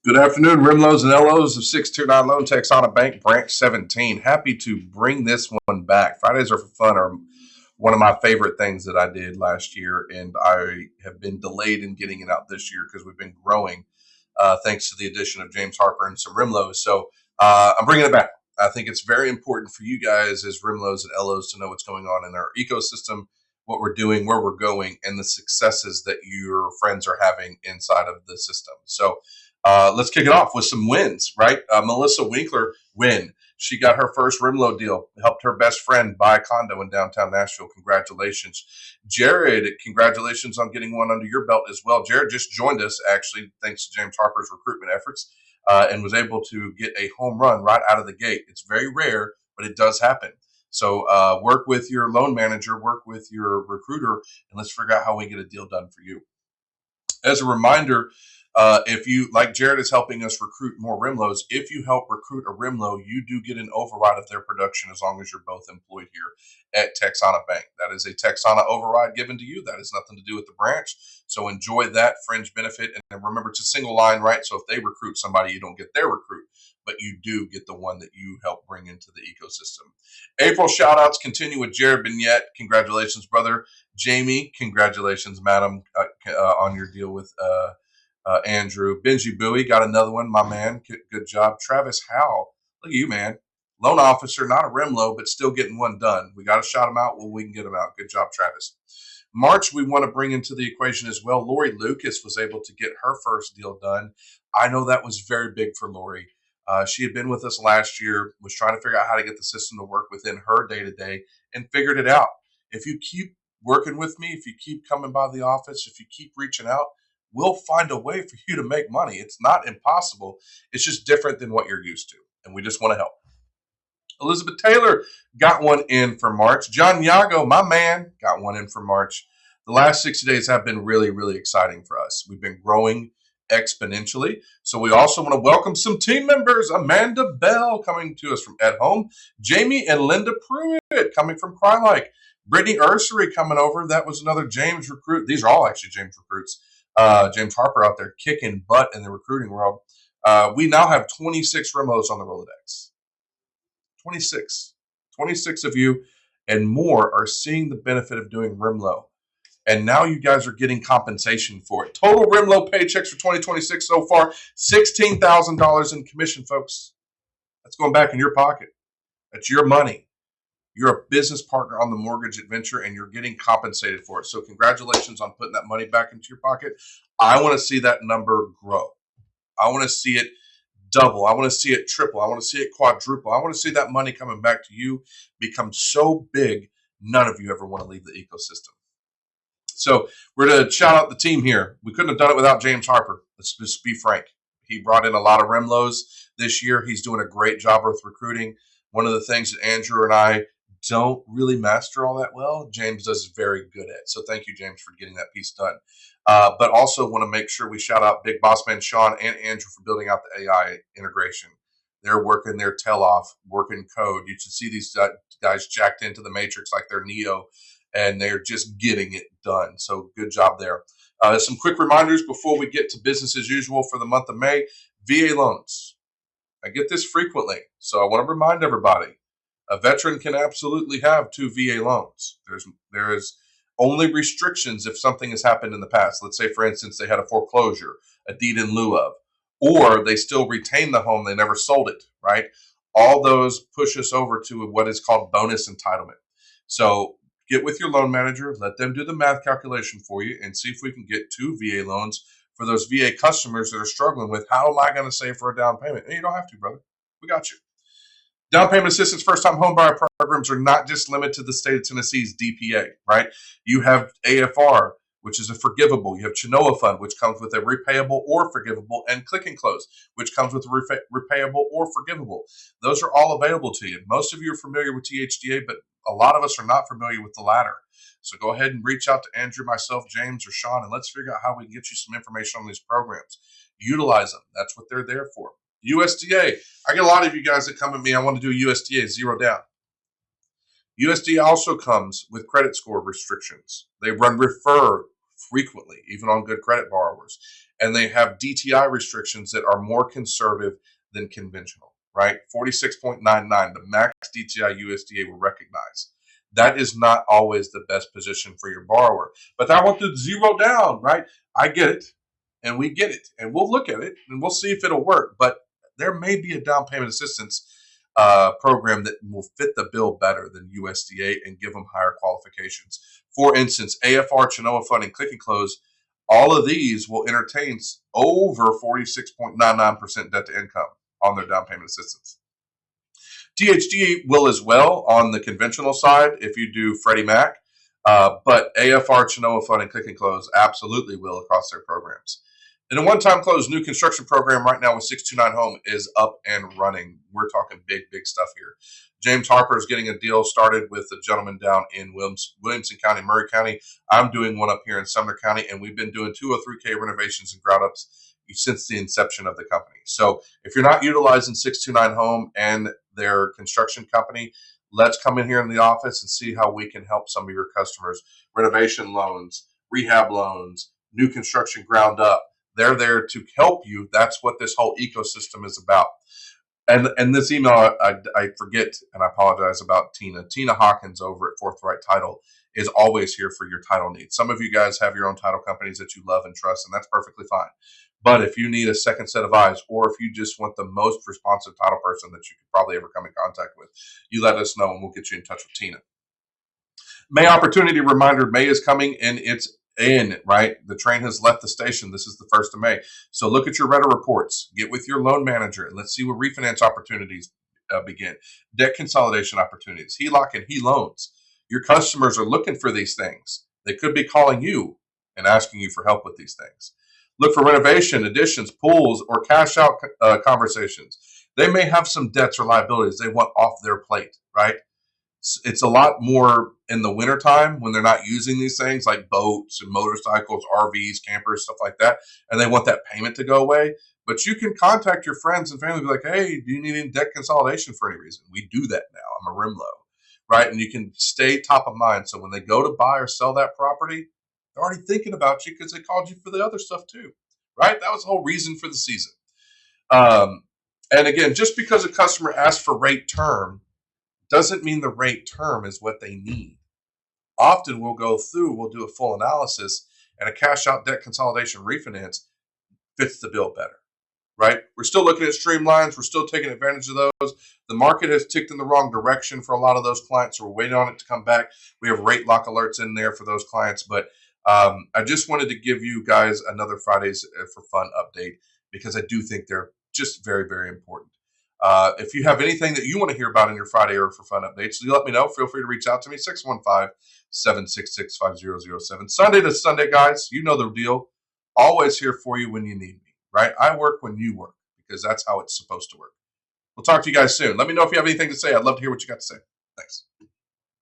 Good afternoon, REMLOs and LOs of 629 Loan Texana Bank, Branch 17. Happy to bring this one back. Fridays are for fun are one of my favorite things that I did last year, and I have been delayed in getting it out this year because we've been growing thanks to the addition of James Harper and some REMLOs. So I'm bringing it back. I think it's very important for you guys as REMLOs and LOs to know what's going on in our ecosystem, what we're doing, where we're going, and the successes that your friends are having inside of the system. So let's kick it off with some wins, right? Melissa Winkler win. She got her first REMLO deal, helped her best friend buy a condo in downtown Nashville. Congratulations. Jared, congratulations on getting one under your belt as well. Jared just joined us, actually, thanks to James Harper's recruitment efforts, and was able to get a home run right out of the gate. It's very rare, but it does happen. So work with your loan manager, work with your recruiter, and let's figure out how we get a deal done for you. As a reminder, if you, like Jared is helping us recruit more REMLOs, if you help recruit a REMLO, you do get an override of their production as long as you're both employed here at Texana Bank. That is a Texana override given to you. That has nothing to do with the branch. So enjoy that fringe benefit. And remember, it's a single line, right? So if they recruit somebody, you don't get their recruit, but you do get the one that you help bring into the ecosystem. April shoutouts continue with Jared Bignette. Congratulations, brother. Jamie, congratulations, madam, on your deal with Andrew. Benji Bowie got another one, my man. Good job. Travis Howell, look at you, man. Loan officer, not a REMLO, but still getting one done. We got to shout him out when we can get him out. Good job, Travis. March, we want to bring into the equation as well. Lori Lucas was able to get her first deal done. I know that was very big for Lori. She had been with us last year, was trying to figure out how to get the system to work within her day-to-day, and figured it out. If you keep working with me, if you keep coming by the office, if you keep reaching out, we'll find a way for you to make money. It's not impossible. It's just different than what you're used to, and we just want to help. Elizabeth Taylor got one in for March. John Yago, my man, got one in for March. The last 60 days have been really, really exciting for us. We've been growing exponentially. So we also want to welcome some team members. Amanda Bell coming to us from At Home. Jamie and Linda Pruitt coming from Crylike. Brittany Ursery coming over. That was another James recruit. These are all actually James recruits. James Harper out there kicking butt in the recruiting world. We now have 26 REMLOs on the Rolodex. 26 of you and more are seeing the benefit of doing REMLO. And now you guys are getting compensation for it. Total REMLO paychecks for 2026 so far, $16,000 in commission, folks. That's going back in your pocket. That's your money. You're a business partner on the mortgage adventure, and you're getting compensated for it. So congratulations on putting that money back into your pocket. I want to see that number grow. I want to see it double. I want to see it triple. I want to see it quadruple. I want to see that money coming back to you become so big, none of you ever want to leave the ecosystem. So we're going to shout out the team here. We couldn't have done it without James Harper. Let's just be frank. He brought in a lot of REMLOs this year. He's doing a great job with recruiting. One of the things that Andrew and I don't really master all that well, James does very good at. So thank you, James, for getting that piece done. But also want to make sure we shout out Big Boss Man Sean and Andrew for building out the AI integration. They're working their tail off, working code. You should see these guys jacked into the matrix like they're Neo, and they're just getting it done. So good job there. Some quick reminders before we get to business as usual for the month of May. VA loans. I get this frequently, so I want to remind everybody. A veteran can absolutely have 2 VA loans. There is only restrictions if something has happened in the past. Let's say, for instance, they had a foreclosure, a deed in lieu of, or they still retain the home, they never sold it, right? All those push us over to what is called bonus entitlement. So get with your loan manager, let them do the math calculation for you, and see if we can get 2 VA loans for those VA customers that are struggling with, how am I going to save for a down payment? And you don't have to, brother. We got you. Down payment assistance first-time homebuyer programs are not just limited to the state of Tennessee's DPA, right? You have AFR, which is a forgivable. You have Chenoa Fund, which comes with a repayable or forgivable, and Click and Close, which comes with a repayable or forgivable. Those are all available to you. Most of you are familiar with THDA, but a lot of us are not familiar with the latter. So go ahead and reach out to Andrew, myself, James, or Sean, and let's figure out how we can get you some information on these programs. Utilize them. That's what they're there for. USDA. I get a lot of you guys that come at me, I want to do USDA, zero down. USDA also comes with credit score restrictions. They run refer frequently, even on good credit borrowers. And they have DTI restrictions that are more conservative than conventional, right? 46.99, the max DTI USDA will recognize. That is not always the best position for your borrower. But I want to zero down, right? I get it, and we get it, and we'll look at it, and we'll see if it'll work. But there may be a down payment assistance program that will fit the bill better than USDA and give them higher qualifications. For instance, AFR, Chenoa Funding, Click and Close, all of these will entertain over 46.99% debt to income on their down payment assistance. THD will as well on the conventional side if you do Freddie Mac, but AFR, Chenoa Funding, Click and Close absolutely will across their programs. And a one-time close new construction program right now with 629 Home is up and running. We're talking big, big stuff here. James Harper is getting a deal started with a gentleman down in Williamson County, Murray County. I'm doing one up here in Sumner County, and we've been doing 203K renovations and ground ups since the inception of the company. So if you're not utilizing 629 Home and their construction company, let's come in here in the office and see how we can help some of your customers. Renovation loans, rehab loans, new construction ground up. They're there to help you. That's what this whole ecosystem is about. And this email, I forget, and I apologize about Tina. Tina Hawkins over at Forthright Title is always here for your title needs. Some of you guys have your own title companies that you love and trust, and that's perfectly fine. But if you need a second set of eyes, or if you just want the most responsive title person that you could probably ever come in contact with, you let us know, and we'll get you in touch with Tina. May opportunity reminder, May is coming, and it's in, right? The train has left the station. This is the 1st of May. So look at your Retta reports. Get with your loan manager, and let's see what refinance opportunities begin. Debt consolidation opportunities, HELOC and HELoans. Your customers are looking for these things. They could be calling you and asking you for help with these things. Look for renovation, additions, pools, or cash out conversations. They may have some debts or liabilities they want off their plate, right? It's a lot more in the wintertime when they're not using these things like boats and motorcycles, RVs, campers, stuff like that, and they want that payment to go away. But you can contact your friends and family and be like, hey, do you need any debt consolidation for any reason? We do that now. I'm a REMLO, right? And you can stay top of mind. So when they go to buy or sell that property, they're already thinking about you because they called you for the other stuff too, right? That was the whole reason for the season. And again, just because a customer asks for rate term doesn't mean the rate term is what they need. Often we'll go through, we'll do a full analysis, and a cash out debt consolidation refinance fits the bill better, right? We're still looking at streamlines. We're still taking advantage of those. The market has ticked in the wrong direction for a lot of those clients, so we're waiting on it to come back. We have rate lock alerts in there for those clients, but I just wanted to give you guys another Fridays for Fun update because I do think they're just very, very important. If you have anything that you want to hear about in your Friday or for Fun updates, you let me know. Feel free to reach out to me, 615-766-5007. Sunday to Sunday, guys, you know the deal. Always here for you when you need me, right? I work when you work because that's how it's supposed to work. We'll talk to you guys soon. Let me know if you have anything to say. I'd love to hear what you got to say. Thanks.